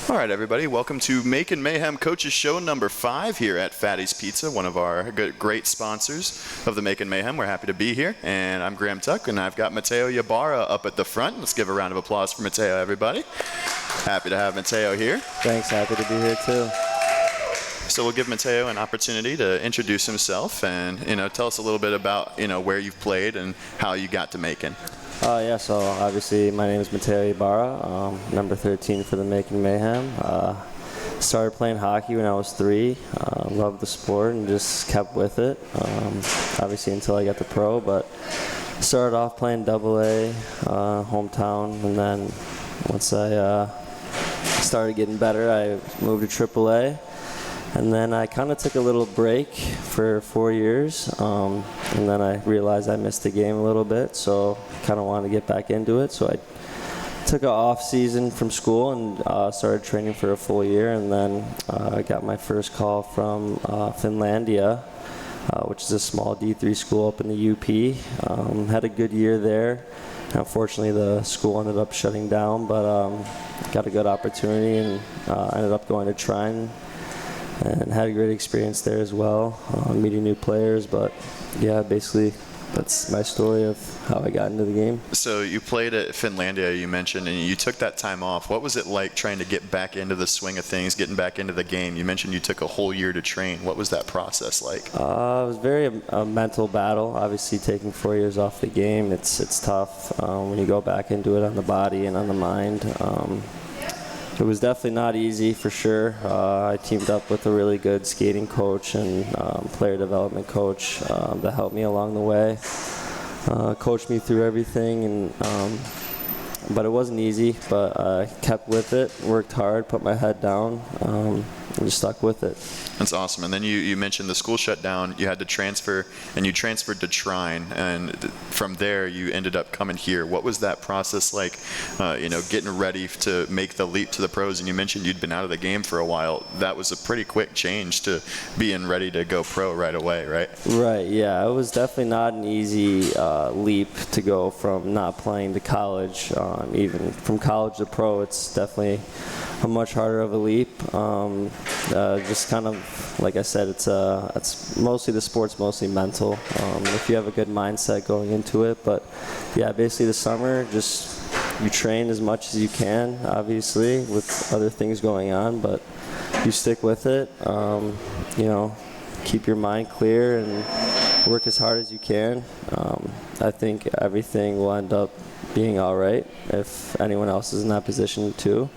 All right, everybody, welcome to Macon Mayhem Coaches Show number 5 here at Fatty's Pizza, one of our great sponsors of the Macon Mayhem. We're happy to be here, and I'm Graham Tuck, and I've got Matteo Ybarra up at the front. Let's give a round of applause for Matteo, everybody. Happy to have Matteo here. Thanks, happy to be here too. So we'll give Matteo an opportunity to introduce himself and, tell us a little bit about, where you've played and how you got to Macon. Yeah, so obviously my name is Matteo Ybarra, number 13 for the Macon Mayhem. Started playing hockey when I was 3. Loved the sport and just kept with it, obviously until I got to pro. But started off playing AA, hometown, and then once I started getting better, I moved to AAA. And then I kind of took a little break for 4 years, and then I realized I missed the game a little bit, so kind of wanted to get back into it. So I took an off season from school and started training for a full year, and then I got my first call from Finlandia, which is a small D3 school up in the UP. Had a good year there. Unfortunately, the school ended up shutting down, but got a good opportunity and ended up going to Trine. And had a great experience there as well, meeting new players. But yeah, basically that's my story of how I got into the game. So you played at Finlandia, you mentioned, and you took that time off. What was it like trying to get back into the swing of things, getting back into the game? You mentioned you took a whole year to train. What was that process like? It was a mental battle. Obviously, taking 4 years off the game, it's tough when you go back into it on the body and on the mind. It was definitely not easy, for sure. I teamed up with a really good skating coach and player development coach that helped me along the way, coached me through everything, but it wasn't easy. But I kept with it, worked hard, put my head down, and just stuck with it. That's awesome. And then you mentioned the school shut down. You had to transfer, and you transferred to Trine, and from there you ended up coming here. What was that process like, getting ready to make the leap to the pros? And you mentioned you'd been out of the game for a while. That was a pretty quick change to being ready to go pro right away, right? Right, yeah. It was definitely not an easy leap to go from not playing to college. Even from college to pro, it's definitely a much harder of a leap. Just kind of, like I said, it's mostly the sport's mostly mental. If you have a good mindset going into it, but yeah, basically the summer, just you train as much as you can, obviously with other things going on, but you stick with it. Keep your mind clear and work as hard as you can. I think everything will end up being all right if anyone else is in that position too.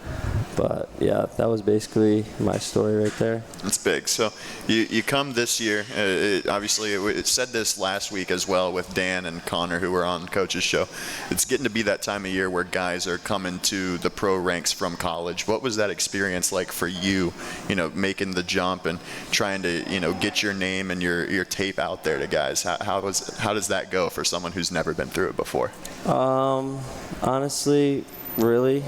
But yeah, that was basically my story right there. That's big. So you come this year. Obviously, it said this last week as well with Dan and Connor, who were on Coach's Show. It's getting to be that time of year where guys are coming to the pro ranks from college. What was that experience like for you, making the jump and trying to, get your name and your tape out there to guys? How does that go for someone who's never been through it before? Honestly, really,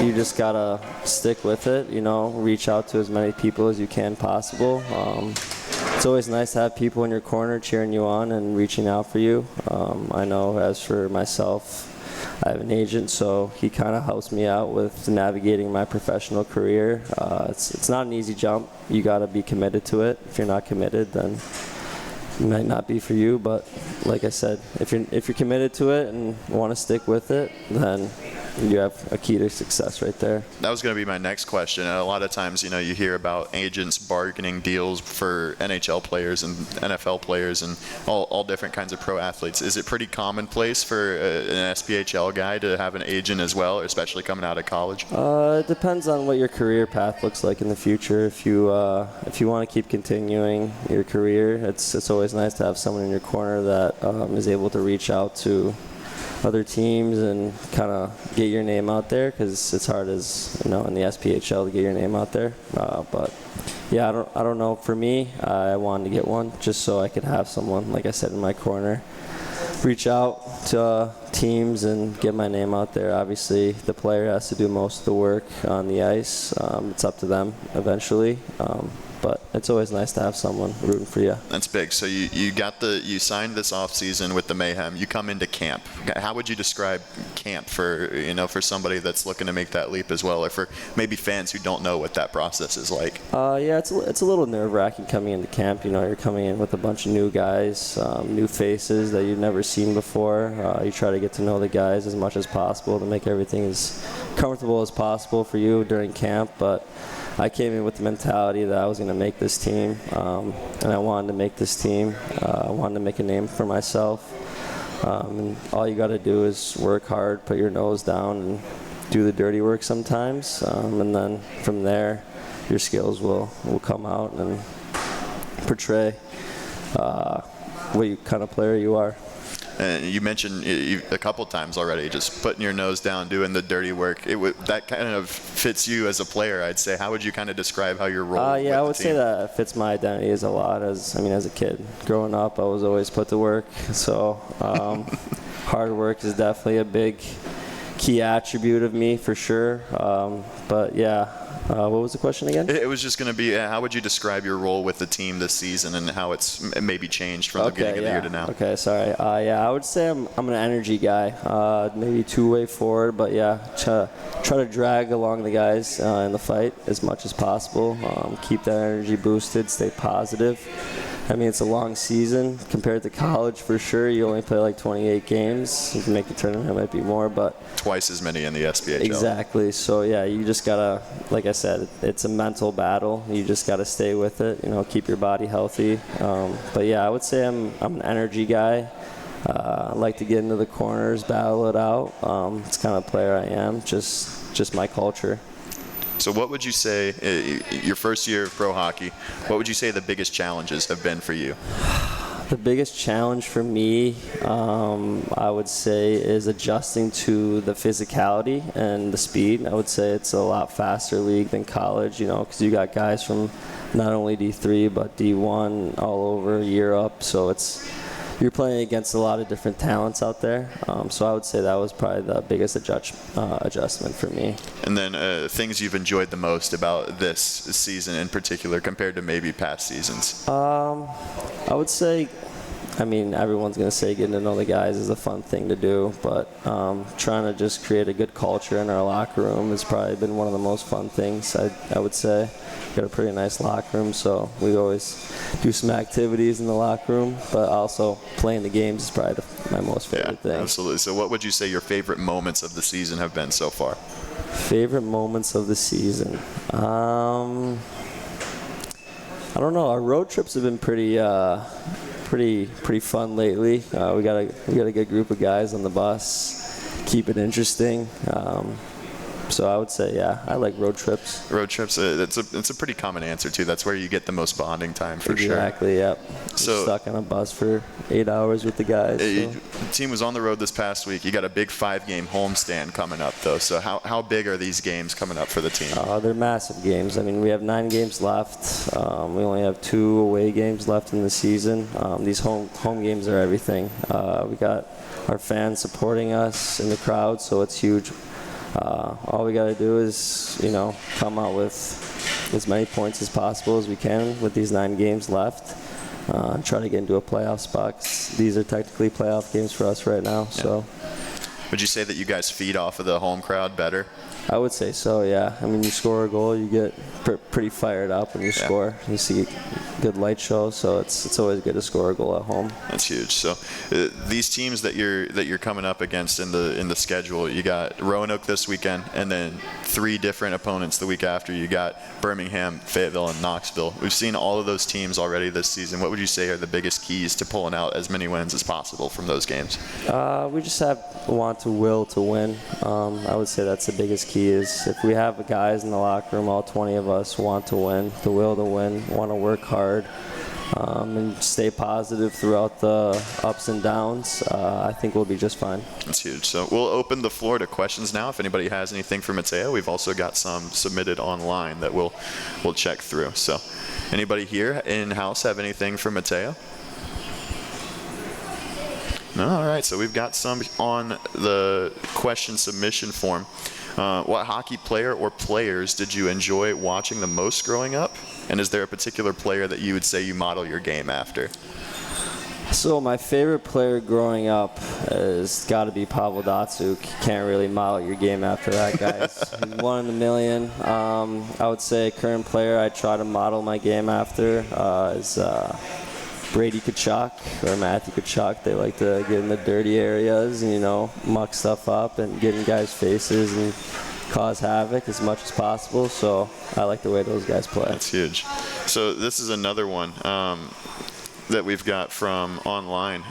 you just gotta stick with it, reach out to as many people as you can possible. It's always nice to have people in your corner cheering you on and reaching out for you. I know as for myself, I have an agent, so he kind of helps me out with navigating my professional career. It's not an easy jump. You gotta be committed to it. If you're not committed, then it might not be for you. But like I said, if you're committed to it and want to stick with it, then you have a key to success right there. That was going to be my next question. A lot of times, you hear about agents bargaining deals for NHL players and NFL players and all different kinds of pro athletes. Is it pretty commonplace for an SPHL guy to have an agent as well, especially coming out of college? It depends on what your career path looks like in the future. If you want to keep continuing your career, it's always nice to have someone in your corner that is able to reach out to other teams and kind of get your name out there, because it's hard as in the SPHL to get your name out there. But yeah, I don't know. For me, I wanted to get one just so I could have someone, like I said, in my corner, reach out to teams and get my name out there. Obviously, the player has to do most of the work on the ice. It's up to them eventually. but it's always nice to have someone rooting for you. That's big. So you signed this off season with the Mayhem. You come into camp. How would you describe camp for somebody that's looking to make that leap as well, or for maybe fans who don't know what that process is like? Yeah, it's a little nerve-wracking coming into camp. You're coming in with a bunch of new guys, new faces that you've never seen before. You try to get to know the guys as much as possible to make everything as comfortable as possible for you during camp. But I came in with the mentality that I was going to make this team, and I wanted to make this team. I wanted to make a name for myself. And all you got to do is work hard, put your nose down, and do the dirty work sometimes. And then from there, your skills will come out and portray what kind of player you are. And you mentioned a couple times already, just putting your nose down, doing the dirty work. That kind of fits you as a player, I'd say. How would you kind of describe how your role? Yeah, I would say that fits my identity as a lot. As a kid, growing up, I was always put to work. So hard work is definitely a big key attribute of me for sure. But yeah. What was the question again? It was just going to be, how would you describe your role with the team this season and how it's maybe changed from the beginning of the year to now? Okay, sorry. I would say I'm an energy guy, maybe two-way forward, but yeah, try to drag along the guys in the fight as much as possible. Keep that energy boosted, stay positive. It's a long season compared to college for sure. You only play like 28 games. You can make the tournament, it might be more, but twice as many in the SBHL. Exactly. So yeah, you just gotta, like I said, it's a mental battle. You just gotta stay with it. Keep your body healthy. But yeah, I would say I'm an energy guy. I like to get into the corners, battle it out. It's the kind of player I am. Just my culture. So what would you say, your first year of pro hockey, what would you say the biggest challenges have been for you? The biggest challenge for me, I would say, is adjusting to the physicality and the speed. I would say it's a lot faster league than college, because you got guys from not only D3 but D1 all over Europe. So you're playing against a lot of different talents out there. So I would say that was probably the biggest adjustment for me. And then things you've enjoyed the most about this season in particular compared to maybe past seasons? I would say, everyone's going to say getting to know the guys is a fun thing to do, but trying to just create a good culture in our locker room has probably been one of the most fun things, I would say. We've got a pretty nice locker room, so we always do some activities in the locker room, but also playing the games is probably my most favorite thing. Absolutely. So what would you say your favorite moments of the season have been so far? Favorite moments of the season? I don't know. Our road trips have been pretty fun lately. We got a good group of guys on the bus. Keep it interesting. So I would say, yeah, I like road trips. Road trips, it's a pretty common answer too. That's where you get the most bonding time for sure. Exactly, yep. So stuck on a bus for 8 hours with the guys. The team was on the road this past week. You got a big 5-game homestand coming up though. So how big are these games coming up for the team? They're massive games. We have 9 games left. We only have 2 away games left in the season. These home games are everything. We got our fans supporting us in the crowd, so it's huge. All we got to do is, come out with as many points as possible as we can with these 9 games left. Try to get into a playoff spot. These are technically playoff games for us right now. Yeah. So, would you say that you guys feed off of the home crowd better? I would say so, yeah. You score a goal, you get pretty fired up when you score. You see good light show, so it's always good to score a goal at home. That's huge. So these teams that you're coming up against in the schedule, you got Roanoke this weekend, and then 3 different opponents the week after. You got Birmingham, Fayetteville, and Knoxville. We've seen all of those teams already this season. What would you say are the biggest keys to pulling out as many wins as possible from those games? We just have will to win. I would say that's the biggest key. Is if we have guys in the locker room, all 20 of us want to win, the will to win, want to work hard, and stay positive throughout the ups and downs, I think we'll be just fine. That's huge. So we'll open the floor to questions now. If anybody has anything for Matteo, we've also got some submitted online that we'll check through. So anybody here in-house have anything for Matteo? No? All right, so we've got some on the question submission form. What hockey player or players did you enjoy watching the most growing up? And is there a particular player that you would say you model your game after? So my favorite player growing up has got to be Pavel Datsyuk. Can't really model your game after that guy. He's one in a million. I would say current player I try to model my game after is Brady Tkachuk or Matthew Tkachuk. They like to get in the dirty areas and, you know, muck stuff up and get in guys' faces and cause havoc as much as possible. So I like the way those guys play. That's huge. So this is another one that we've got from online.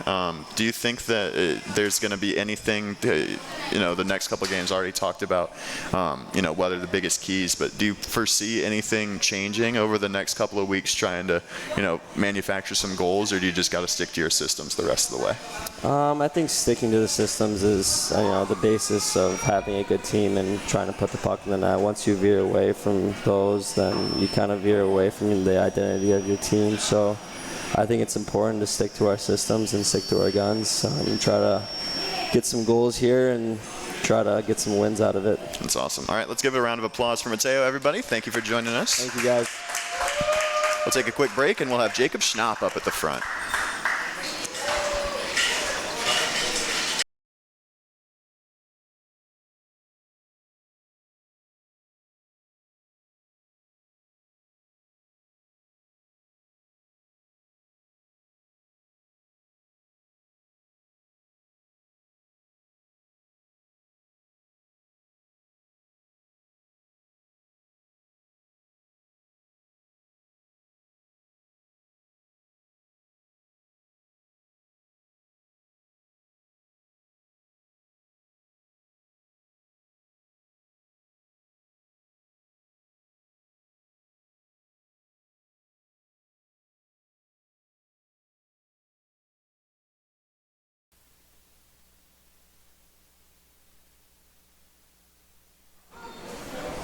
Do you think that there's going to be anything, the next couple of games already talked about, what are the biggest keys, but do you foresee anything changing over the next couple of weeks trying to, manufacture some goals, or do you just got to stick to your systems the rest of the way? I think sticking to the systems is, the basis of having a good team and trying to put the puck in the net. Once you veer away from those, then you kind of veer away from the identity of your team. So I think it's important to stick to our systems and stick to our guns and try to get some goals here and try to get some wins out of it. That's awesome. All right, let's give a round of applause for Matteo, everybody. Thank you for joining us. Thank you, guys. We'll take a quick break, and we'll have Jacob Schnapp up at the front.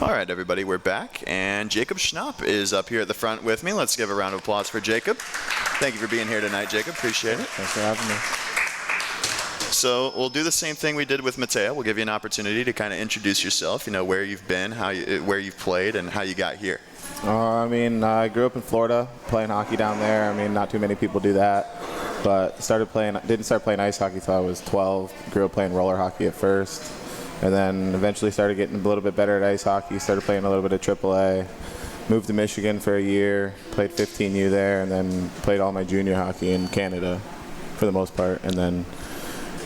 All right, everybody, we're back, and Jacob Schnapp is up here at the front with me. Let's give a round of applause for Jacob. Thank you for being here tonight, Jacob. Appreciate it. Thanks for having me. So we'll do the same thing we did with Matteo. We'll give you an opportunity to kind of introduce yourself, where you've been, where you've played, and how you got here. I grew up in Florida, playing hockey down there. Not too many people do that, but didn't start playing ice hockey until I was 12. Grew up playing roller hockey at first. And then eventually started getting a little bit better at ice hockey, started playing a little bit of AAA. Moved to Michigan for a year, played 15U there, and then played all my junior hockey in Canada for the most part. And then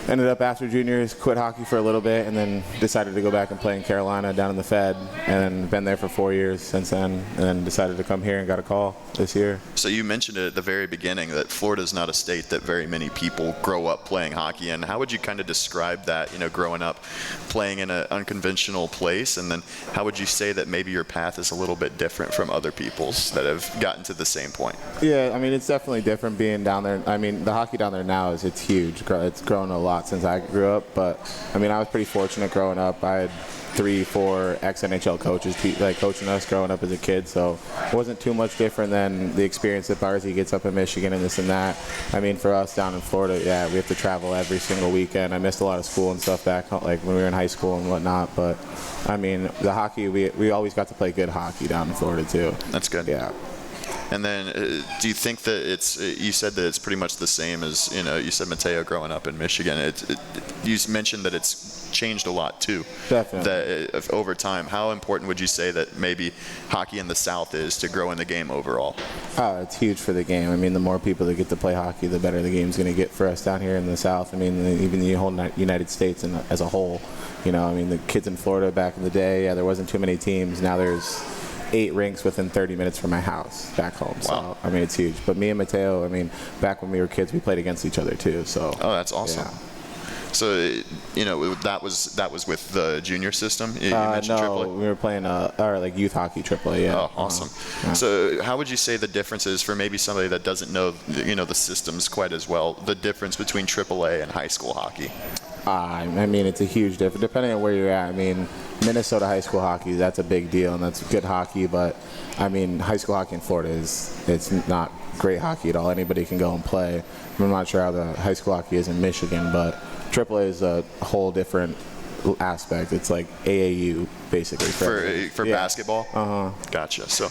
ended up after juniors, quit hockey for a little bit, and then decided to go back and play in Carolina down in the Fed, and been there for 4 years since then, and then decided to come here and got a call this year. So you mentioned it at the very beginning that Florida is not a state that very many people grow up playing hockey in. How would you kind of describe that, growing up playing in an unconventional place, and then how would you say that maybe your path is a little bit different from other people's that have gotten to the same point? Yeah, it's definitely different being down there. The hockey down there now it's huge. It's grown a lot since I grew up, but I was pretty fortunate growing up. I had 3-4 ex-NHL coaches coaching us growing up as a kid, so it wasn't too much different than the experience that Barzy gets up in Michigan and this and that. For us down in Florida, yeah, we have to travel every single weekend. I missed a lot of school and stuff back home, like when we were in high school and whatnot, but the hockey, we always got to play good hockey down in Florida too. That's good. Yeah. And then do you think that you said that it's pretty much the same as, you said Matteo growing up in Michigan. You mentioned that it's changed a lot too. Definitely. That over time, how important would you say that maybe hockey in the South is to grow in the game overall? Oh, it's huge for the game. The more people that get to play hockey, the better the game's going to get for us down here in the South. Even the whole United States as a whole. The kids in Florida back in the day, yeah, there wasn't too many teams. Now there's 8 rinks within 30 minutes from my house back home. Wow. So, it's huge. But me and Matteo, back when we were kids, we played against each other too. So. Oh, that's awesome. Yeah. So, that was with the junior system? You mentioned no, AAA? we were playing youth hockey AAA, yeah. Oh, awesome. Yeah. So how would you say the difference is for maybe somebody that doesn't know, the systems quite as well, the difference between AAA and high school hockey? It's a huge difference, depending on where you're at. Minnesota high school hockey, that's a big deal, and that's good hockey, but, high school hockey in Florida it's not great hockey at all. Anybody can go and play. I'm not sure how the high school hockey is in Michigan, but AAA is a whole different aspect. It's like AAU basically for basketball. Gotcha. So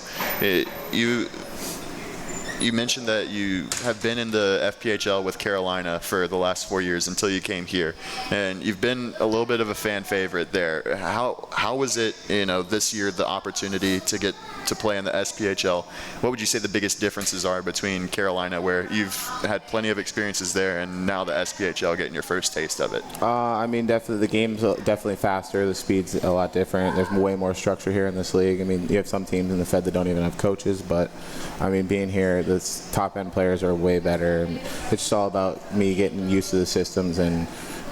you mentioned that you have been in the FPHL with Carolina for the last 4 years until you came here, and you've been a little bit of a fan favorite there. How was it, this year, the opportunity to get to play in the SPHL? What would you say the biggest differences are between Carolina, where you've had plenty of experiences there, and now the SPHL, getting your first taste of it? I mean, definitely the game's definitely faster. The speed's a lot different. There's way more structure here in this league. I mean, you have some teams in the Fed that don't even have coaches, but I mean, being here, the top end players are way better. And it's just all about me getting used to the systems and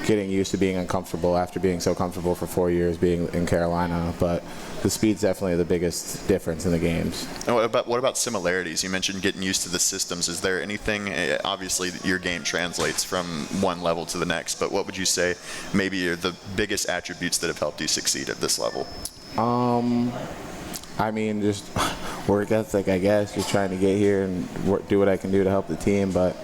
getting used to being uncomfortable after being so comfortable for 4 years being in Carolina. But the speed's definitely the biggest difference in the games. And what about similarities? You mentioned getting used to the systems. Is there anything, obviously your game translates from one level to the next, but what would you say maybe are the biggest attributes that have helped you succeed at this level? I mean, just work ethic, I guess. Just trying to get here and do what I can do to help the team. But,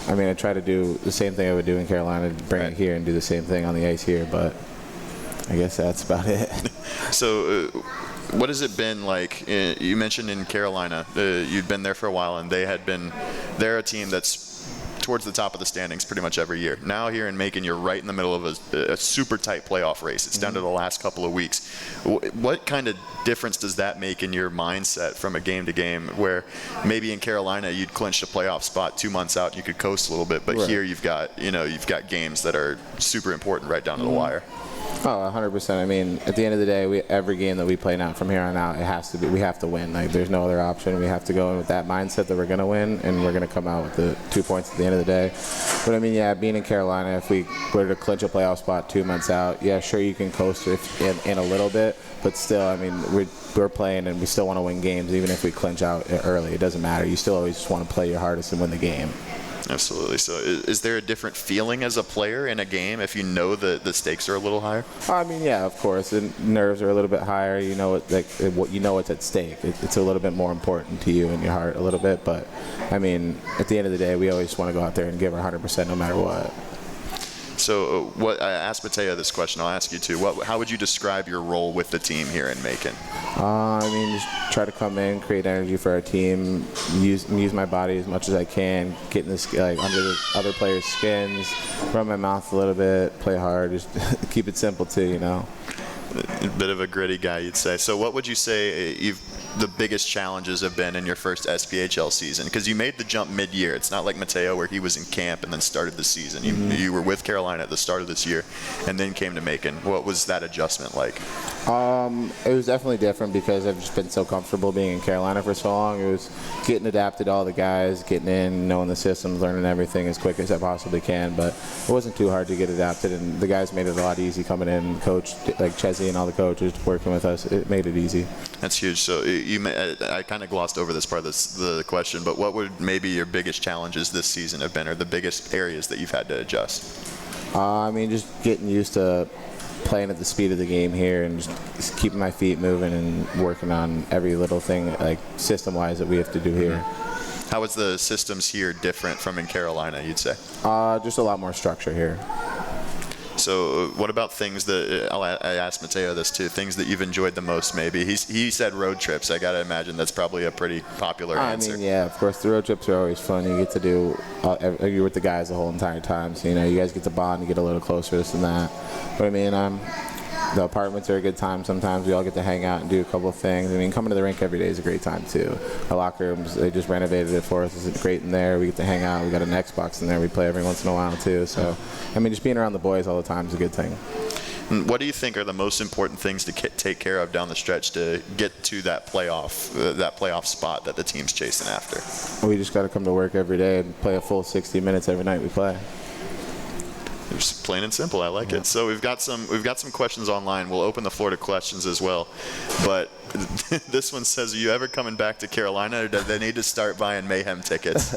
I mean, I try to do the same thing I would do in Carolina, bring it here and do the same thing on the ice here. But I guess that's about it. So what has it been like? You mentioned in Carolina, you'd been there for a while, and they're a team that's towards the top of the standings pretty much every year. Now here in Macon, you're right in the middle of a super tight playoff race. It's down to the last couple of weeks. What kind of difference does that make in your mindset from a game to game, where maybe in Carolina you'd clinch a playoff spot 2 months out and you could coast a little bit, but here you've got games that are super important right down to the wire? Oh, 100%. I mean, at the end of the day, every game that we play now from here on out, we have to win. Like, there's no other option. We have to go in with that mindset that we're going to win, and we're going to come out with the 2 points at the end of the day. But, I mean, yeah, being in Carolina, if we were to clinch a playoff spot 2 months out, yeah, sure, you can coast in a little bit, but still, I mean, we're playing, and we still want to win games, even if we clinch out early. It doesn't matter. You still always just want to play your hardest and win the game. Absolutely. So is there a different feeling as a player in a game if you know the stakes are a little higher? I mean, yeah, of course. The nerves are a little bit higher. You know what's at stake. It's a little bit more important to you and your heart a little bit. But, I mean, at the end of the day, we always want to go out there and give our 100% no matter what. So what I asked Matteo this question, I'll ask you too. How would you describe your role with the team here in Macon? I mean, just try to come in, create energy for our team, use my body as much as I can, get in this under the other players' skins, run my mouth a little bit, play hard, just keep it simple too, A bit of a gritty guy, you'd say. So what would you say the biggest challenges have been in your first SPHL season? Because you made the jump mid-year. It's not like Matteo where he was in camp and then started the season. You were with Carolina at the start of this year and then came to Macon. What was that adjustment like? It was definitely different because I've just been so comfortable being in Carolina for so long. It was getting adapted to all the guys, getting in, knowing the systems, learning everything as quick as I possibly can. But it wasn't too hard to get adapted, and the guys made it a lot easy coming in. Coach, like Chesney and all the coaches working with us, it made it easy. That's huge. So I kind of glossed over this part of the question, but what would maybe your biggest challenges this season have been, or the biggest areas that you've had to adjust? I mean, just getting used to playing at the speed of the game here and just keeping my feet moving and working on every little thing, like system-wise, that we have to do here. How is the systems here different from in Carolina, you'd say? Just a lot more structure here. So what about things that, I asked Matteo this too, things that you've enjoyed the most maybe? He said road trips. I got to imagine that's probably a pretty popular answer. I mean, yeah, of course, the road trips are always fun. You get to do, you're with the guys the whole entire time. So, you guys get to bond, you get a little closer, this and that. But, I mean, the apartments are a good time sometimes. We all get to hang out and do a couple of things. I mean, coming to the rink every day is a great time, too. Our locker rooms, they just renovated it for us. It's great in there. We get to hang out. We got an Xbox in there. We play every once in a while, too. So, I mean, just being around the boys all the time is a good thing. What do you think are the most important things to take care of down the stretch to get to that playoff spot that the team's chasing after? We just got to come to work every day and play a full 60 minutes every night we play. Just plain and simple. I like it. So we've got some questions online. We'll open the floor to questions as well. But this one says, are you ever coming back to Carolina, or do they need to start buying Mayhem tickets?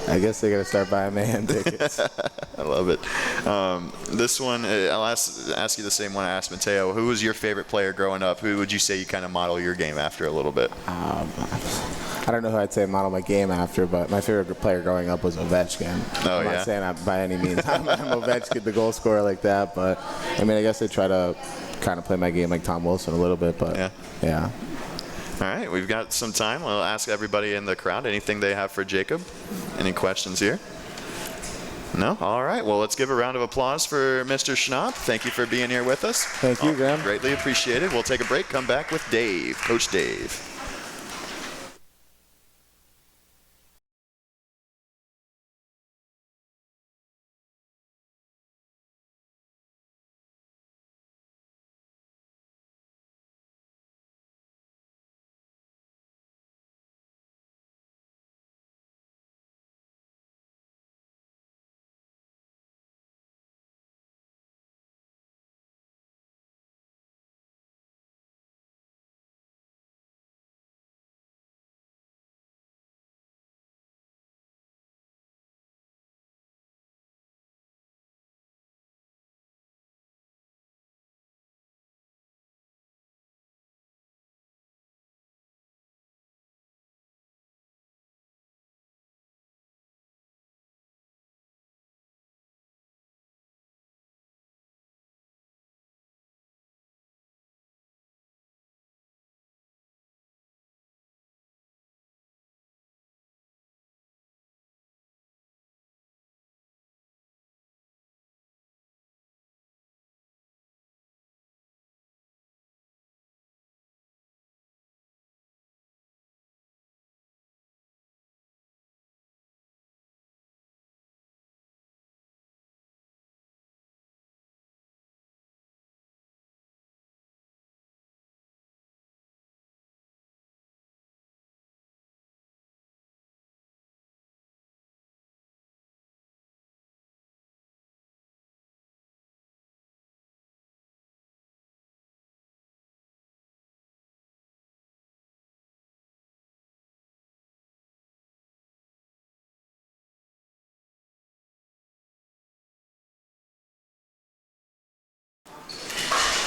I guess they got to start buying Mayhem tickets. I love it. This one, I'll ask you the same one I asked Matteo. Who was your favorite player growing up? Who would you say you kind of model your game after a little bit? I don't know who I'd say model my game after, but my favorite player growing up was Ovechkin. Oh, I'm not saying by any means I'm Ovechkin. get the goal scorer like that. But I mean, I guess I try to kind of play my game like Tom Wilson a little bit. But yeah. All right, we've got some time. We'll ask everybody in the crowd anything they have for Jacob. Any questions here? No? All right. Well, let's give a round of applause for Mr. Schnapp. Thank you for being here with us. Thank you, Graham. Greatly appreciated. We'll take a break. Come back with Dave, Coach Dave.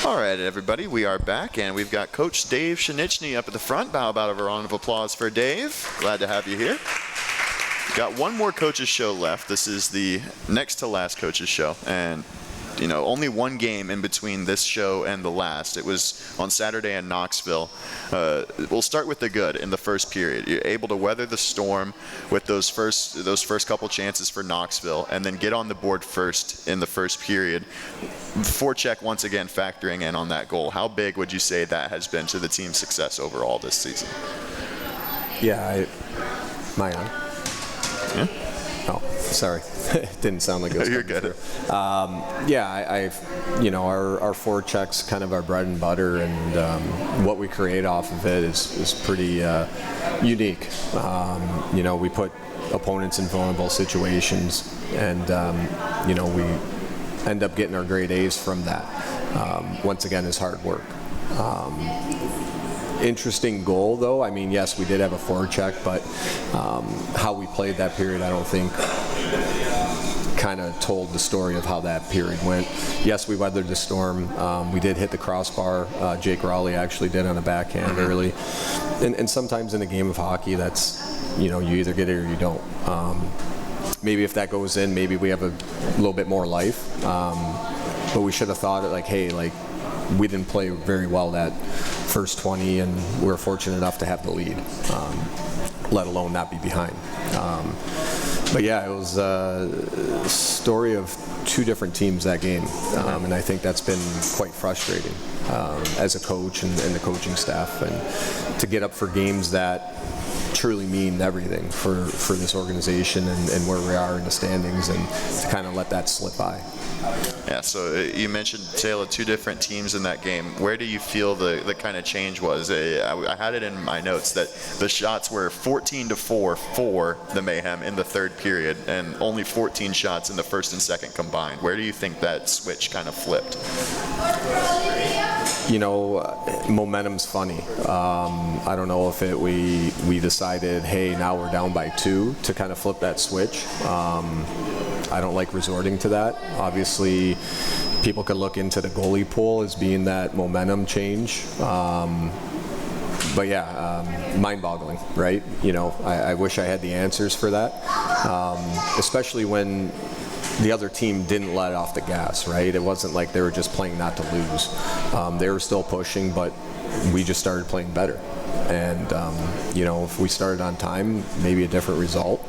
All right, everybody, we are back, and we've got Coach Dave Pszenyczny up at the front. How about a round of applause for Dave? Glad to have you here. We've got one more coach's show left. This is the next to last coach's show, and you know, only one game in between this show and the last. It was on Saturday in Knoxville. We'll start with the good in the first period. You're able to weather the storm with those first couple chances for Knoxville, and then get on the board first in the first period. Forecheck once again factoring in on that goal. How big would you say that has been to the team's success overall this season? Yeah, my on. Yeah. Oh, sorry. It didn't sound like it was You're coming good. through. Our forechecks kind of our bread and butter, and what we create off of it is pretty unique. We put opponents in vulnerable situations, and we end up getting our grade A's from that. Once again, is hard work. Interesting goal, though. I mean, yes, we did have a forecheck, but how we played that period, I don't think kind of told the story of how that period went. Yes, we weathered the storm. We did hit the crossbar. Jake Rowley actually did on a backhand early. And sometimes in a game of hockey, that's, you either get it or you don't. Maybe if that goes in, maybe we have a little bit more life. But we should have thought it we didn't play very well that first 20, and we were fortunate enough to have the lead, let alone not be behind. But yeah, it was a story of two different teams that game, and I think that's been quite frustrating as a coach and the coaching staff, and to get up for games that truly mean everything for this organization and where we are in the standings, and to kind of let that slip by. Yeah, so you mentioned, Taylor, two different teams in that game. Where do you feel the kind of change was? I had it in my notes that the shots were 14-4 for the Mayhem in the third period, and only 14 shots in the first and second combined. Where do you think that switch kind of flipped? Momentum's funny. I don't know if we decided, hey, now we're down by 2 to kind of flip that switch. I don't like resorting to that. Obviously, people could look into the goalie pool as being that momentum change. But yeah, mind-boggling, right? I wish I had the answers for that, especially when the other team didn't let off the gas, right? It wasn't like they were just playing not to lose. They were still pushing, but we just started playing better. And, if we started on time, maybe a different result.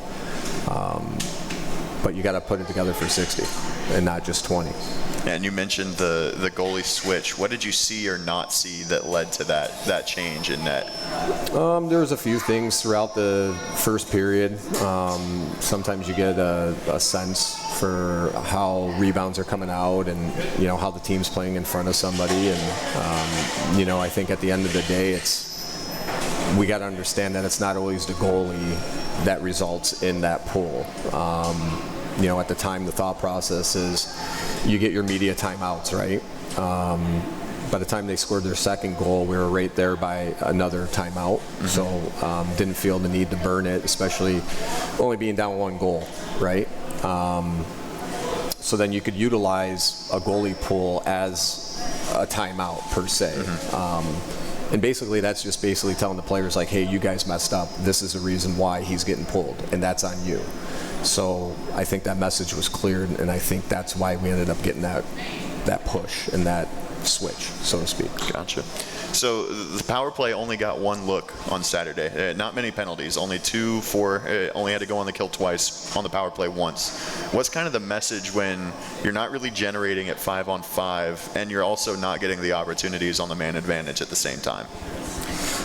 But you got to put it together for 60 and not just 20. And you mentioned the goalie switch. What did you see or not see that led to that change in net? There was a few things throughout the first period. Sometimes you get a sense for how rebounds are coming out and, how the team's playing in front of somebody. And, I think at the end of the day, we got to understand that it's not always the goalie that results in that pull. At the time, the thought process is you get your media timeouts, right? By the time they scored their second goal, we were right there by another timeout. Mm-hmm. So didn't feel the need to burn it, especially only being down 1 goal, right? So then you could utilize a goalie pull as a timeout per se. Mm-hmm. And basically that's just telling the players like, hey, you guys messed up. This is the reason why he's getting pulled, and that's on you. So I think that message was clear, and I think that's why we ended up getting that push and that switch, so to speak. Gotcha. So the power play only got 1 look on Saturday. Not many penalties, only 2 for, only had to go on the kill twice, on the power play once. What's kind of the message when you're not really generating at 5-on-5 and you're also not getting the opportunities on the man advantage at the same time?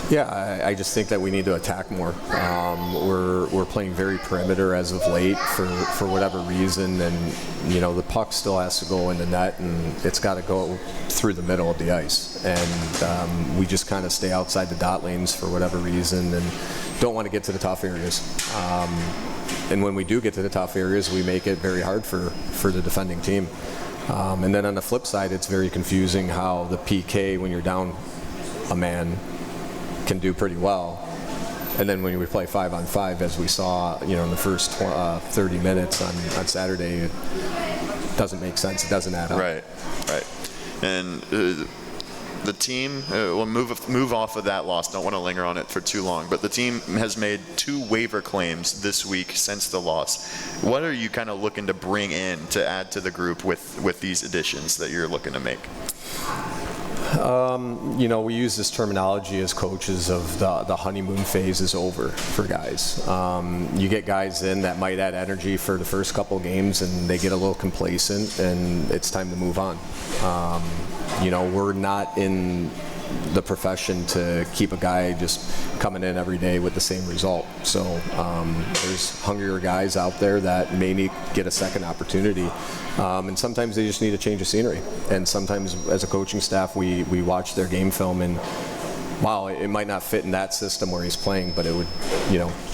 Yeah, I just think that we need to attack more. We're playing very perimeter as of late for whatever reason, and the puck still has to go in the net, and it's got to go through the middle of the ice. And we just kind of stay outside the dot lanes for whatever reason, and don't want to get to the tough areas. And when we do get to the tough areas, we make it very hard for the defending team. And then on the flip side, it's very confusing how the PK, when you're down a man, can do pretty well, and then when we play 5-on-5, as we saw, in the first 30 minutes on Saturday, it doesn't make sense. It doesn't add up. Right. And the team will move off of that loss. Don't want to linger on it for too long, but the team has made 2 waiver claims this week since the loss. What are you kind of looking to bring in to add to the group with these additions that you're looking to make? We use this terminology as coaches of the honeymoon phase is over for guys. You get guys in that might add energy for the first couple games, and they get a little complacent, and it's time to move on. We're not in the profession to keep a guy just coming in every day with the same result. So there's hungrier guys out there that may get a second opportunity. And sometimes they just need a change of scenery. And sometimes as a coaching staff, we watch their game film and, wow, it might not fit in that system where he's playing, but it would,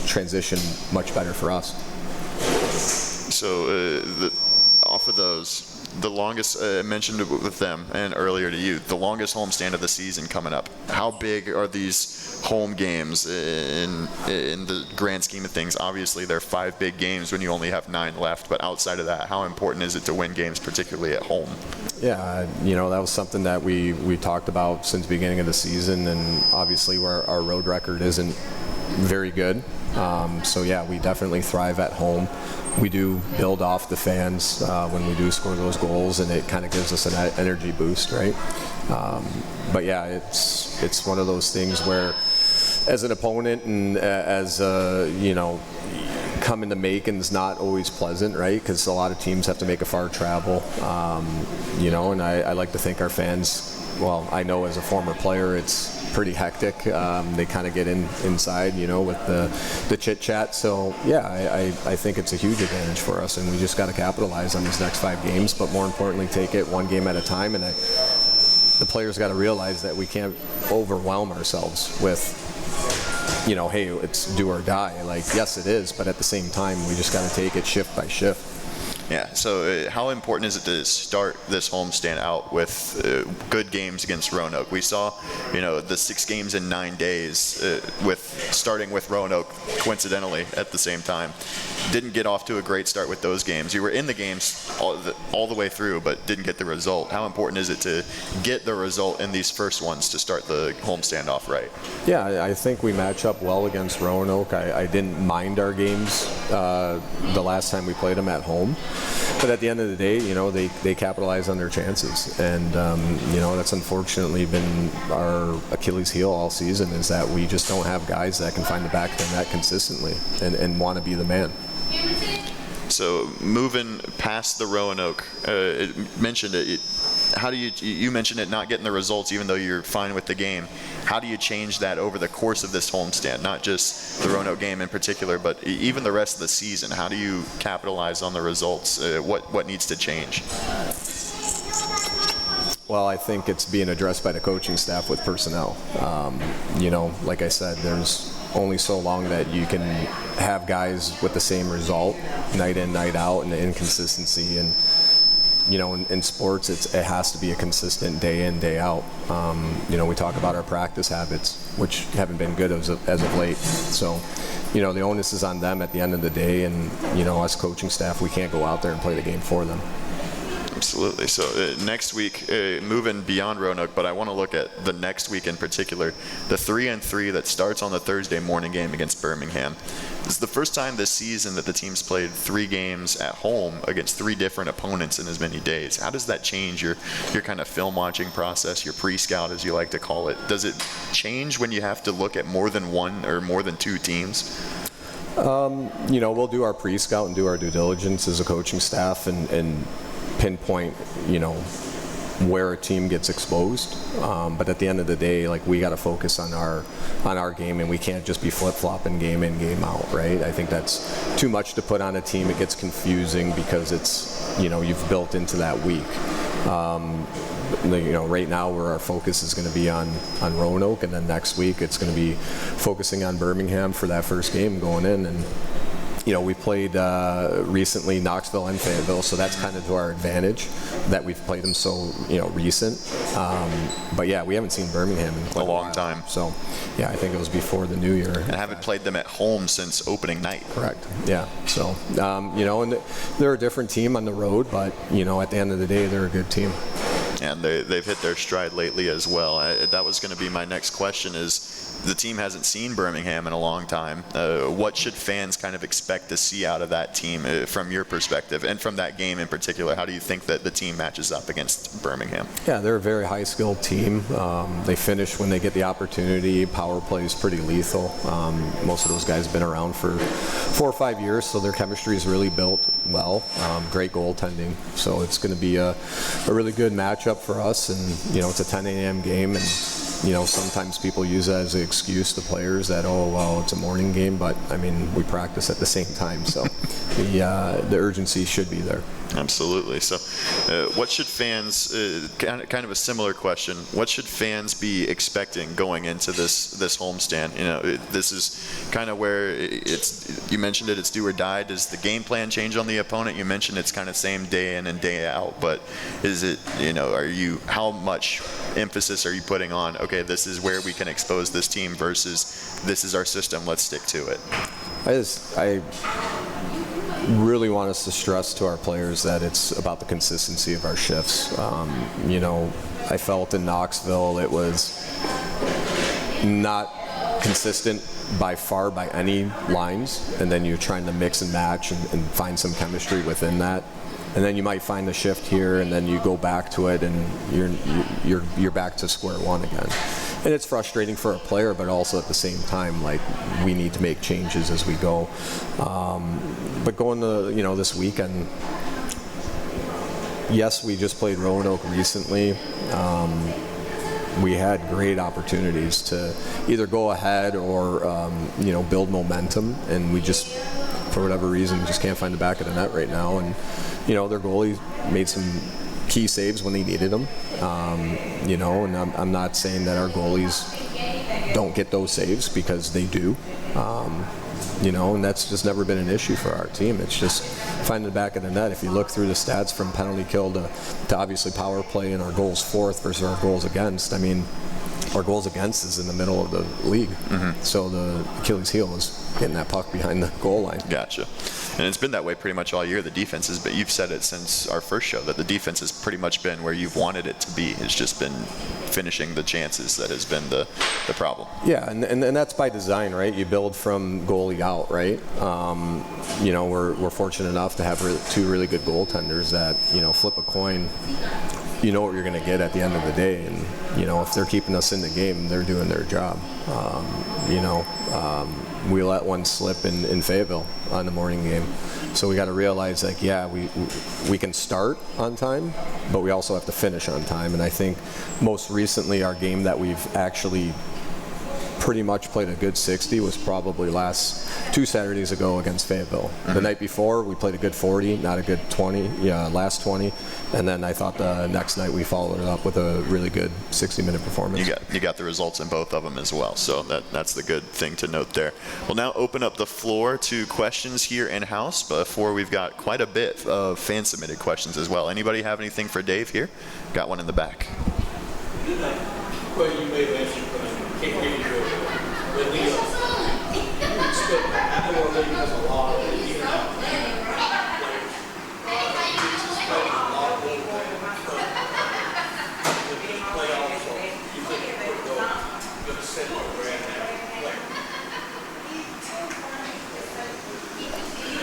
transition much better for us. So off of those, the longest, I mentioned it with them and earlier to you, the longest homestand of the season coming up. How big are these home games in the grand scheme of things? Obviously, there are 5 big games when you only have 9 left, but outside of that, how important is it to win games, particularly at home? Yeah, that was something that we talked about since the beginning of the season, and obviously our road record isn't very good. So yeah, we definitely thrive at home. We do build off the fans when we do score those goals, and it kind of gives us an energy boost, right? But yeah, it's one of those things where, as an opponent and as coming to Macon's not always pleasant, right? Because a lot of teams have to make a far travel, and I like to think our fans. Well, I know as a former player, it's pretty hectic. They kind of get inside, with the chit chat. So yeah, I think it's a huge advantage for us, and we just got to capitalize on these next 5 games. But more importantly, take it one game at a time. And the players got to realize that we can't overwhelm ourselves with, hey, it's do or die. Like, yes, it is, but at the same time, we just got to take it shift by shift. Yeah, so how important is it to start this homestand out with good games against Roanoke? We saw, the 6 games in 9 days starting with Roanoke coincidentally at the same time. Didn't get off to a great start with those games. You were in the games all the way through, but didn't get the result. How important is it to get the result in these first ones to start the homestand off right? Yeah, I think we match up well against Roanoke. I didn't mind our games the last time we played them at home. But at the end of the day, they capitalize on their chances. And, that's unfortunately been our Achilles heel all season, is that we just don't have guys that can find the back of the net consistently and want to be the man. So moving past the Roanoke, it mentioned it. How do you mentioned it not getting the results even though you're fine with the game. How do you change that over the course of this homestand? Not just the Roanoke game in particular, but even the rest of the season. How do you capitalize on the results? What needs to change? Well, I think it's being addressed by the coaching staff with personnel. Like I said, there's only so long that you can have guys with the same result night in, night out, and the inconsistency. And in sports, it has to be a consistent day in, day out. We talk about our practice habits, which haven't been good as of late. So, the onus is on them at the end of the day, and us coaching staff, we can't go out there and play the game for them. Absolutely. So next week, moving beyond Roanoke, but I want to look at the next week in particular, the 3-3 that starts on the Thursday morning game against Birmingham. This is the first time this season that the team's played 3 games at home against 3 different opponents in as many days. How does that change your kind of film watching process, your pre-scout as you like to call it? Does it change when you have to look at more than one or more than 2 teams? We'll do our pre-scout and do our due diligence as a coaching staff and pinpoint, where a team gets exposed. But at the end of the day, we got to focus on our game, and we can't just be flip-flopping game in, game out, right? I think that's too much to put on a team. It gets confusing because it's, you've built into that week. Right now where our focus is going to be on Roanoke, and then next week it's going to be focusing on Birmingham for that first game going in. And we played recently Knoxville and Fayetteville, so that's kind of to our advantage that we've played them so recent. But yeah, we haven't seen Birmingham in quite a long time. So yeah, I think it was before the new year. And haven't played them at home since opening night. Correct. Yeah. So and they're a different team on the road, but at the end of the day, they're a good team. And they've hit their stride lately as well. That was going to be my next question, is the team hasn't seen Birmingham in a long time. What should fans kind of expect to see out of that team from your perspective, and from that game in particular? How do you think that the team matches up against Birmingham? Yeah, they're a very high-skilled team. They finish when they get the opportunity. Power play is pretty lethal. Most of those guys have been around for 4 or 5 years, so their chemistry is really built well. Great goaltending. So it's going to be a really good matchup for us, and it's a 10 a.m. game, and sometimes people use that as an excuse to players that, it's a morning game, but I mean, we practice at the same time, so the urgency should be there. Absolutely. So what should fans, kind of a similar question, what should fans be expecting going into this homestand? This is kind of where you mentioned it's do or die. Does the game plan change on the opponent? You mentioned it's kind of same day in and day out, but is it, how much emphasis are you putting on, okay, this is where we can expose this team versus this is our system, let's stick to it? I really want us to stress to our players that it's about the consistency of our shifts. I felt in Knoxville it was not consistent by far by any lines, and then you're trying to mix and match and find some chemistry within that. And then you might find the shift here, and then you go back to it, and you're back to square one again. And it's frustrating for a player, but also at the same time, we need to make changes as we go. But going to this weekend, yes, we just played Roanoke recently. We had great opportunities to either go ahead or build momentum, and we just, for whatever reason, just can't find the back of the net right now. And their goalie made some key saves when they needed them. And I'm not saying that our goalies don't get those saves, because they do. And that's just never been an issue for our team. It's just finding the back of the net. If you look through the stats from penalty kill to obviously power play and our goals fourth versus our goals against, I mean, our goals against is in the middle of the league. Mm-hmm. So the Achilles heel is getting that puck behind the goal line. Gotcha. And it's been that way pretty much all year, the defenses, but you've said it since our first show that the defense has pretty much been where you've wanted it to be. It's just been finishing the chances that has been the problem. Yeah, and that's by design, right? You build from goalie out, right? We're fortunate enough to have two really good goaltenders that, flip a coin. You know what you're going to get at the end of the day, and if they're keeping us in the game, they're doing their job. We let one slip in Fayetteville on the morning game, so we got to realize, we can start on time, but we also have to finish on time. And I think most recently our game that we've actually pretty much played a good 60 was probably last 2 Saturdays ago against Fayetteville. The night before we played a good 40, not a good 20, last 20, and then I thought the next night we followed it up with a really good 60-minute performance. You got the results in both of them as well, so that's the good thing to note there. We'll now open up the floor to questions here in-house, before we've got quite a bit of fan-submitted questions as well. Anybody have anything for Dave here? Got one in the back. Well, you may have answered, but I can't hear you very well. You expect that Iowa League has a lot of even out players. You expect a lot of them from the playoffs, or you think they're going to set where we're at now?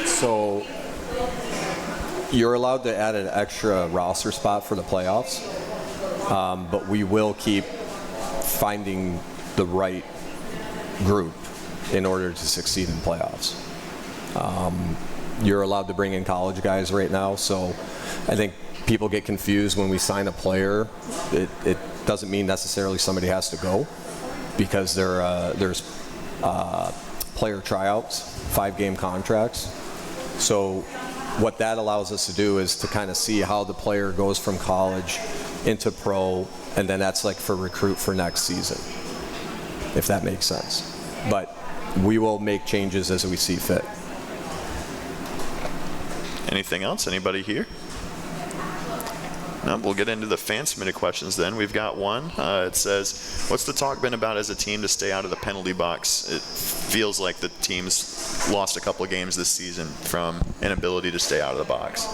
So you're allowed to add an extra roster spot for the playoffs, but we will keep finding the right group in order to succeed in playoffs. You're allowed to bring in college guys right now, so I think people get confused when we sign a player. It doesn't mean necessarily somebody has to go, because there's player tryouts, 5-game contracts. So what that allows us to do is to kind of see how the player goes from college into pro, and then that's like for recruit for next season, if that makes sense. But we will make changes as we see fit. Anything else? Anybody here? No, we'll get into the fan-submitted questions then. We've got one. It says, what's the talk been about as a team to stay out of the penalty box? It feels like the team's lost a couple of games this season from inability to stay out of the box.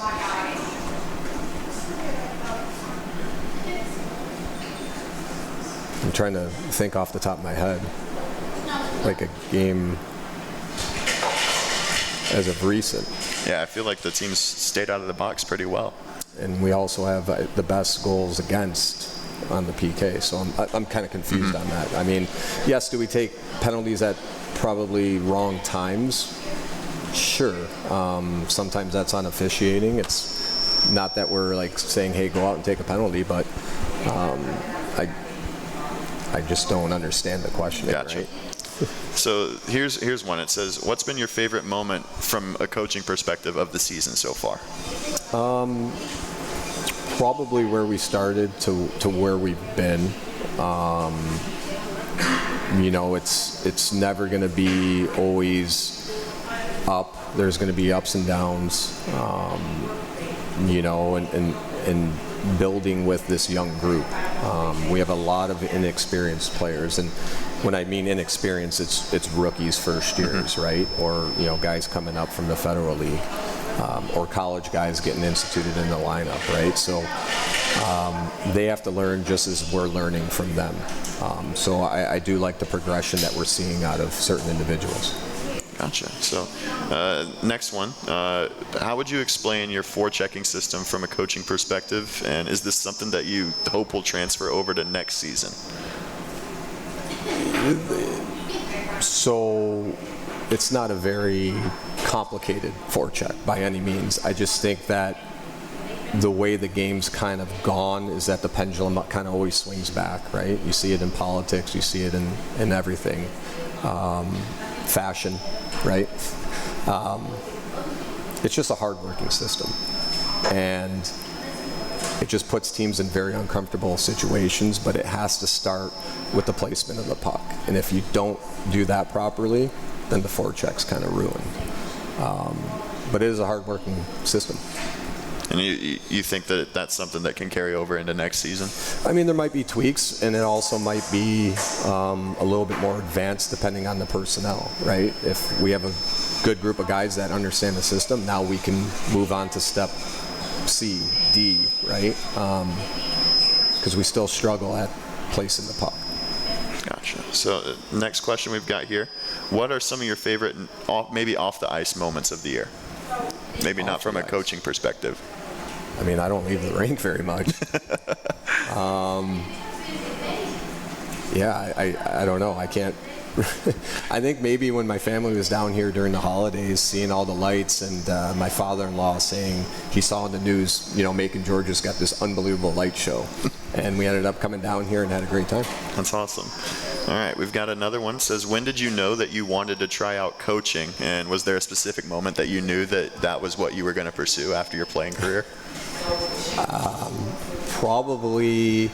I'm trying to think off the top of my head, like a game as of recent. Yeah, I feel like the team's stayed out of the box pretty well. And we also have the best goals against on the PK, so I'm kind of confused on that. I mean, yes, do we take penalties at probably wrong times? Sure. Sometimes that's on officiating. It's not that we're like saying, hey, go out and take a penalty, but I just don't understand the question. Gotcha. Right? So here's one. It says, what's been your favorite moment from a coaching perspective of the season so far? Probably where we started to where we've been. It's never going to be always up. There's going to be ups and downs. And building with this young group. We have a lot of inexperienced players, and when I mean inexperienced, it's rookies, first years, right? Or guys coming up from the Federal League, or college guys getting instituted in the lineup, right? So they have to learn just as we're learning from them. So I do like the progression that we're seeing out of certain individuals. Gotcha. So next one, how would you explain your forechecking system from a coaching perspective, and is this something that you hope will transfer over to next season? So it's not a very complicated forecheck by any means. I just think that the way the game's kind of gone is that the pendulum kind of always swings back, right? You see it in politics, you see it in everything. Fashion, right? It's just a hard-working system, and it just puts teams in very uncomfortable situations, but it has to start with the placement of the puck. And if you don't do that properly, then the forecheck's kind of ruined. But it is a hard-working system. And you think that that's something that can carry over into next season? I mean, there might be tweaks, and it also might be a little bit more advanced depending on the personnel, right? If we have a good group of guys that understand the system, now we can move on to step C, D, right? Because we still struggle at placing the puck. Gotcha. So next question we've got here. What are some of your favorite, maybe off the ice moments of the year? Maybe not from a coaching perspective. I mean, I don't leave the rink very much. Yeah, I don't know. I can't. I think maybe when my family was down here during the holidays, seeing all the lights, and my father-in-law saying he saw in the news, Macon, Georgia's got this unbelievable light show. And we ended up coming down here and had a great time. That's awesome. All right, we've got another one. It says, when did you know that you wanted to try out coaching? And was there a specific moment that you knew that was what you were going to pursue after your playing career? Probably,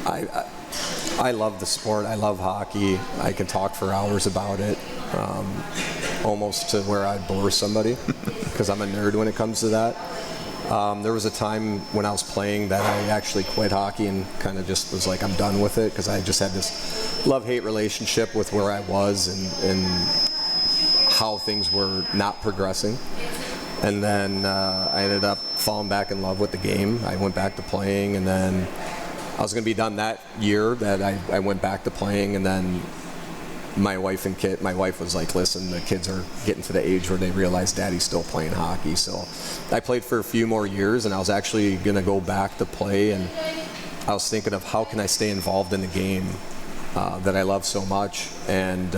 I love the sport. I love hockey. I can talk for hours about it, almost to where I'd bore somebody, because I'm a nerd when it comes to that. There was a time when I was playing that I actually quit hockey and kind of just was like, I'm done with it, because I just had this love-hate relationship with where I was and how things were not progressing. And then I ended up falling back in love with the game. I went back to playing, and then I was going to be done that year that I went back to playing, and then my wife was like, listen, the kids are getting to the age where they realize Daddy's still playing hockey. So I played for a few more years, and I was actually going to go back to play, and I was thinking of how can I stay involved in the game that I love so much. And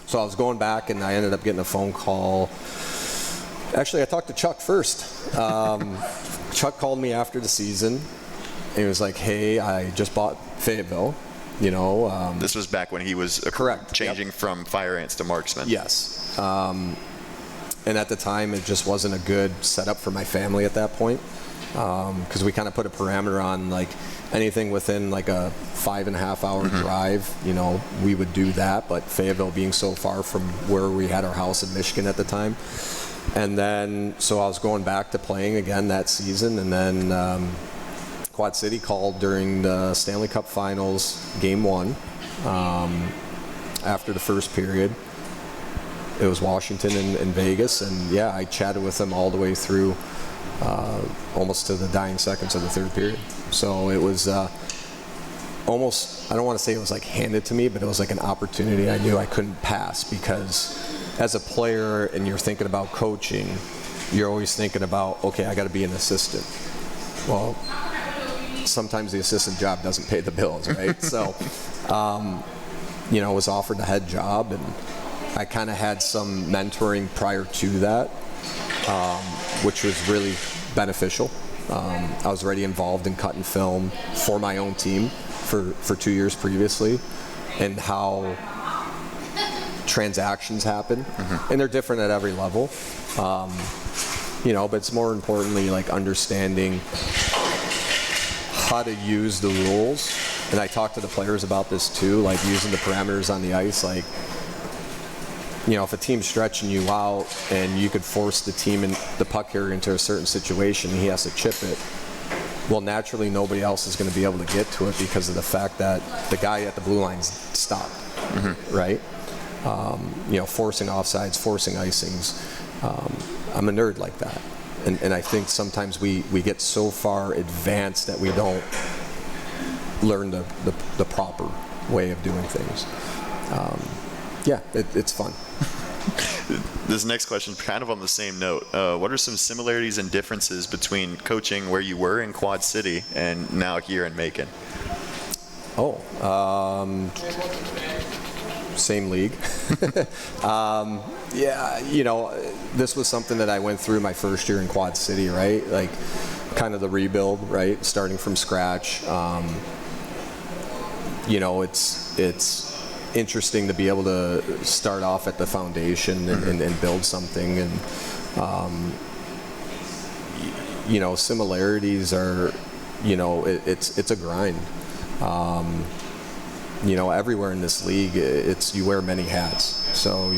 so I was going back, and I ended up getting a phone call. Actually, I talked to Chuck first. Chuck called me after the season. He was like, hey, I just bought Fayetteville. This was back when he was correct, changing from fire ants to marksman. Yes. And at the time, it just wasn't a good setup for my family at that point, because we kind of put a parameter on like anything within like a 5.5 hour drive. We would do that, but Fayetteville being so far from where we had our house in Michigan at the time. And then, so I was going back to playing again that season, and then Quad City called during the Stanley Cup Finals, Game 1, after the first period. It was Washington and Vegas, and yeah, I chatted with them all the way through almost to the dying seconds of the third period. So it was almost, I don't want to say it was like handed to me, but it was like an opportunity I knew I couldn't pass, because as a player and you're thinking about coaching, you're always thinking about, okay, I got to be an assistant. Well, sometimes the assistant job doesn't pay the bills, right? So, was offered the head job, and I kind of had some mentoring prior to that, which was really beneficial. I was already involved in cutting film for my own team for 2 years previously, and how transactions happen, and they're different at every level. But it's more importantly like understanding how to use the rules. And I talk to the players about this too, like using the parameters on the ice. Like, if a team's stretching you out and you could force the team and the puck carrier into a certain situation, and he has to chip it, well, naturally nobody else is going to be able to get to it because of the fact that the guy at the blue line's stopped, right? Forcing offsides, forcing icings. I'm a nerd like that. And I think sometimes we get so far advanced that we don't learn the proper way of doing things. It's fun. This next question, kind of on the same note. What are some similarities and differences between coaching where you were in Quad City and now here in Macon? Same league. This was something that I went through my first year in Quad City, right? Like, kind of the rebuild, right? Starting from scratch. It's interesting to be able to start off at the foundation and build something. And, similarities are, it's a grind. Everywhere in this league, you wear many hats. So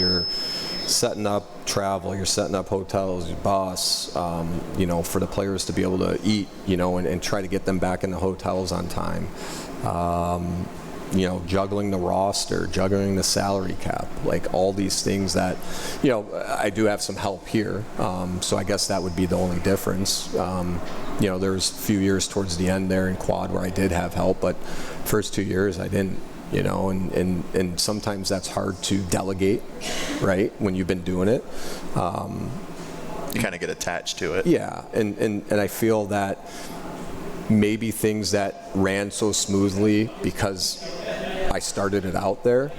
setting up travel, you're setting up hotels, your bus, for the players to be able to eat, and try to get them back in the hotels on time. Juggling the roster, juggling the salary cap, like all these things that, I do have some help here. So I guess that would be the only difference. There's a few years towards the end there in quad where I did have help, but first 2 years I didn't. And sometimes that's hard to delegate, right, when you've been doing it. You kind of get attached to it. Yeah, and I feel that maybe things that ran so smoothly because I started it out there,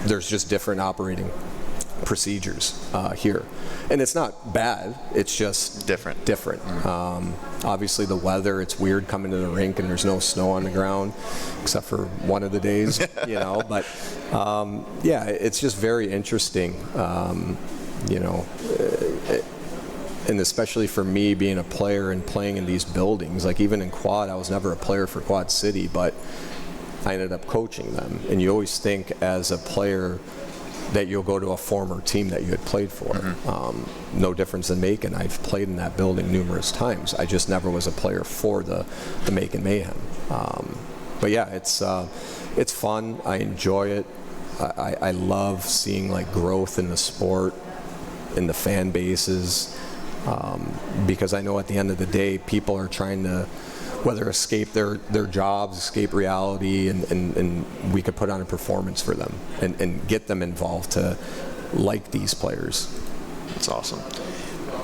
there's just different operating procedures here. And it's not bad, it's just different. Obviously the weather, it's weird coming to the rink and there's no snow on the ground except for one of the days, but it's just very interesting, and especially for me being a player and playing in these buildings, like even in quad, I was never a player for Quad City, but I ended up coaching them. And you always think as a player that you'll go to a former team that you had played for. No difference than Macon. I've played in that building numerous times. I just never was a player for the Macon Mayhem. But yeah, it's fun. I enjoy it. I love seeing like growth in the sport, in the fan bases, because I know at the end of the day, people are trying to whether escape their jobs, escape reality, and we could put on a performance for them and get them involved to like these players. That's awesome.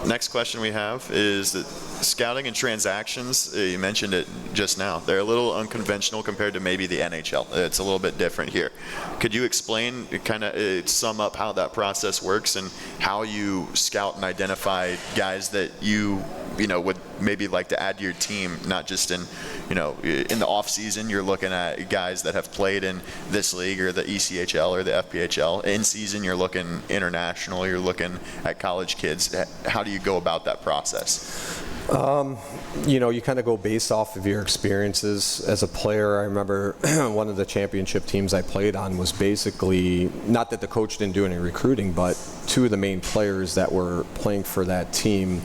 Next question we have is that scouting and transactions, you mentioned it just now, they're a little unconventional compared to maybe the NHL. It's a little bit different here. Could you explain, kind of sum up how that process works and how you scout and identify guys that you would maybe like to add to your team, not just in the off season, you're looking at guys that have played in this league or the ECHL or the FPHL. In season, you're looking international, you're looking at college kids. How do you go about that process? You kind of go based off of your experiences as a player. I remember one of the championship teams I played on was basically, not that the coach didn't do any recruiting, but two of the main players that were playing for that team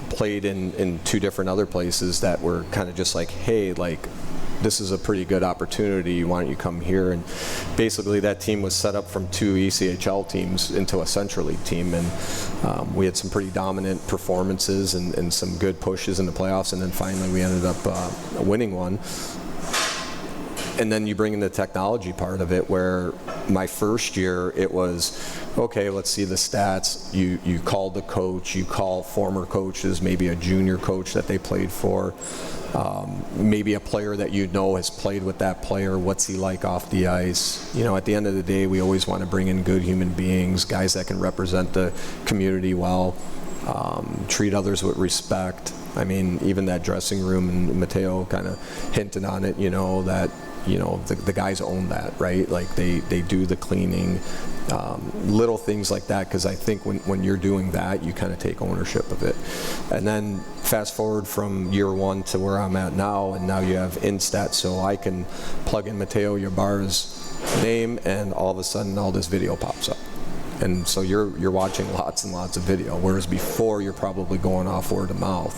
played in two different other places that were kind of just like, hey, like, this is a pretty good opportunity, why don't you come here? And basically that team was set up from two ECHL teams into a Central League team, and we had some pretty dominant performances and some good pushes in the playoffs, and then finally we ended up winning one. And then you bring in the technology part of it, where my first year it was, okay, let's see the stats. You call the coach, you call former coaches, maybe a junior coach that they played for, maybe a player that has played with that player. What's he like off the ice? At the end of the day, we always want to bring in good human beings, guys that can represent the community well, treat others with respect. I mean, even that dressing room, and Matteo kind of hinted on it, that the guys own that, right? Like they do the cleaning, little things like that, because I think when you're doing that, you kind of take ownership of it. And then fast forward from year one to where I'm at now, and now you have Instat, so I can plug in Matteo Ybarra's name, and all of a sudden all this video pops up. And so you're watching lots and lots of video, whereas before you're probably going off word of mouth.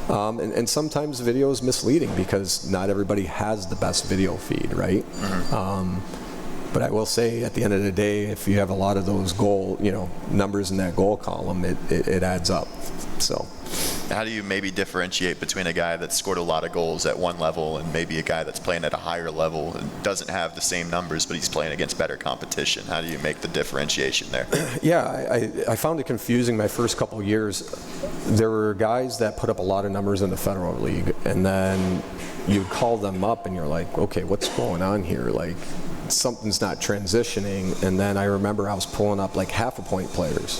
And sometimes video is misleading because not everybody has the best video feed, right? Mm-hmm. But I will say, at the end of the day, if you have a lot of those numbers in that goal column, it adds up. So how do you maybe differentiate between a guy that scored a lot of goals at one level and maybe a guy that's playing at a higher level and doesn't have the same numbers, but he's playing against better competition? How do you make the differentiation there? Yeah, I found it confusing my first couple years. There were guys that put up a lot of numbers in the Federal League, and then you'd call them up and you're like, okay, what's going on here? Like, something's not transitioning. And then I remember I was pulling up like half-a-point players,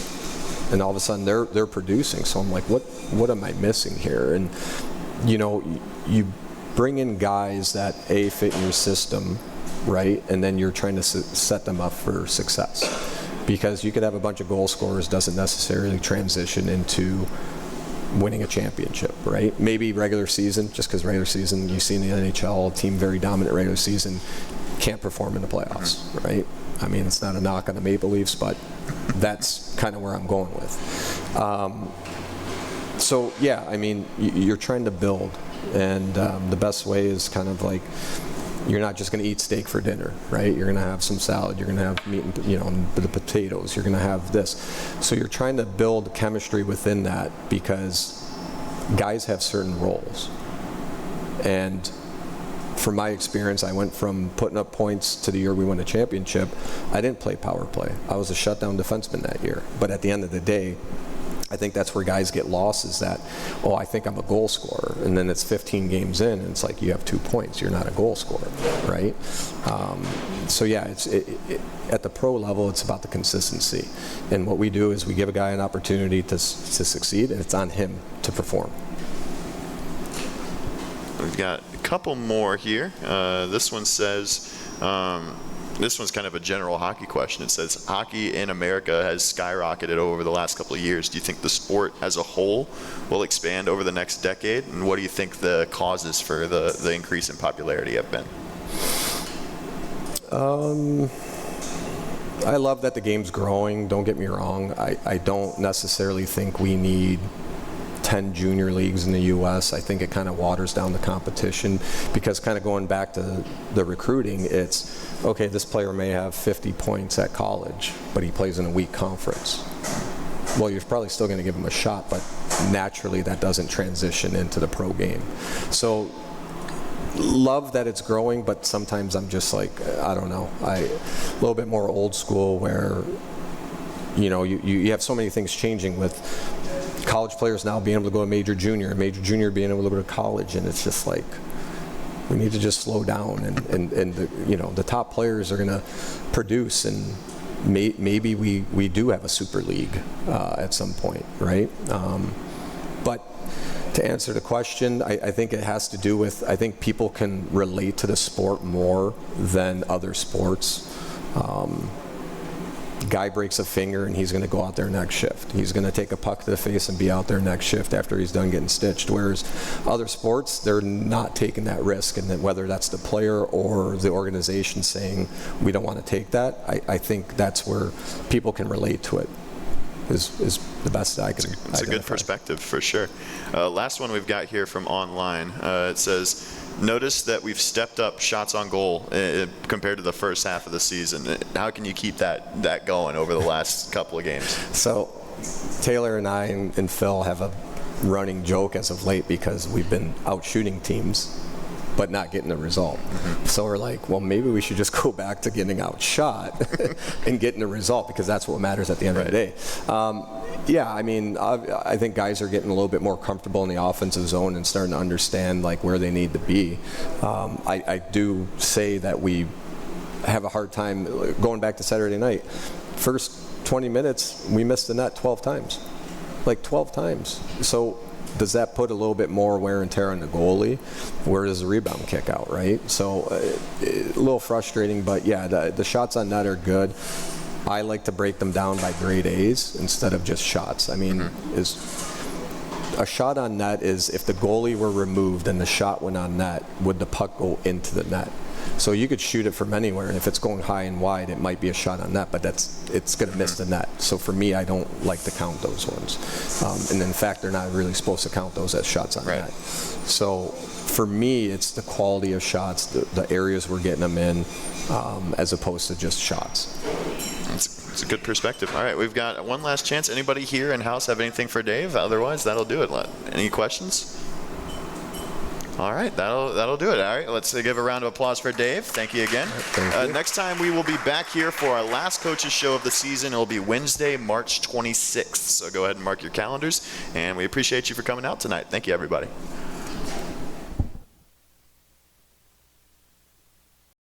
and all of a sudden they're producing. So I'm like, what am I missing here? And you bring in guys that fit in your system, right? And then you're trying to set them up for success, because you could have a bunch of goal scorers, doesn't necessarily transition into winning a championship, right? Maybe regular season, just because regular season, you see in the NHL, a team very dominant regular season can't perform in the playoffs, right? I mean, it's not a knock on the Maple Leafs, but That's kind of where I'm going with. So yeah, I mean, you're trying to build, and the best way is kind of like, you're not just going to eat steak for dinner, right? You're going to have some salad. You're going to have meat, and, the potatoes. You're going to have this. So you're trying to build chemistry within that, because guys have certain roles. And from my experience, I went from putting up points to the year we won a championship. I didn't play power play. I was a shutdown defenseman that year. But at the end of the day, I think that's where guys get lost, is that, oh, I think I'm a goal scorer. And then it's 15 games in, and it's like, you have 2 points. You're not a goal scorer, right? So, yeah, at the pro level, it's about the consistency. And what we do is we give a guy an opportunity to succeed, and it's on him to perform. We've got a couple more here. This one says, this one's kind of a general hockey question. It says, hockey in America has skyrocketed over the last couple of years. Do you think the sport as a whole will expand over the next decade? And what do you think the causes for the increase in popularity have been? I love that the game's growing. Don't get me wrong. I don't necessarily think we need 10 junior leagues in the U.S. I think it kind of waters down the competition, because kind of going back to the recruiting, it's, okay, this player may have 50 points at college, but he plays in a weak conference. Well, you're probably still going to give him a shot, but naturally that doesn't transition into the pro game. So love that it's growing, but sometimes I'm just like, I don't know. A little bit more old school, where you have so many things changing with college players now being able to go to major junior being able to go to college, and it's just like, we need to just slow down, and the top players are going to produce, and maybe we do have a super league at some point, right? But to answer the question, I think it has to do with, I think people can relate to the sport more than other sports. Guy breaks a finger and he's going to go out there next shift. He's going to take a puck to the face and be out there next shift after he's done getting stitched. Whereas other sports, they're not taking that risk, and then whether that's the player or the organization saying, we don't want to take that, I think that's where people can relate to it. Is the best I can identify. It's a good perspective, for sure. Last one we've got here from online. It says, notice that we've stepped up shots on goal compared to the first half of the season. How can you keep that going over the last couple of games? So Taylor and I and Phil have a running joke as of late, because we've been out shooting teams but not getting the result. Mm-hmm. So we're like, well, maybe we should just go back to getting outshot and getting the result, because that's what matters at the end of the day. Yeah, I mean, I think guys are getting a little bit more comfortable in the offensive zone and starting to understand like where they need to be. I do say that we have a hard time going back to Saturday night. First 20 minutes, we missed the net 12 times, like 12 times. So does that put a little bit more wear and tear on the goalie? Where does the rebound kick out, right? So a little frustrating, but yeah, the shots on net are good. I like to break them down by grade A's instead of just shots. I mean, a shot on net is if the goalie were removed and the shot went on net, would the puck go into the net? So you could shoot it from anywhere, and if it's going high and wide, it might be a shot on net, but it's going to miss the net. So for me, I don't like to count those ones. And in fact, they're not really supposed to count those as shots on net. So for me, it's the quality of shots, the areas we're getting them in, as opposed to just shots. It's a good perspective. All right, we've got one last chance. Anybody here in-house have anything for Dave? Otherwise, that'll do it. Any questions? All right, that'll do it. All right, let's give a round of applause for Dave. Thank you again. Thank you. Next time we will be back here for our last coaches show of the season. It'll be Wednesday, March 26th. So go ahead and mark your calendars, and we appreciate you for coming out tonight. Thank you, everybody.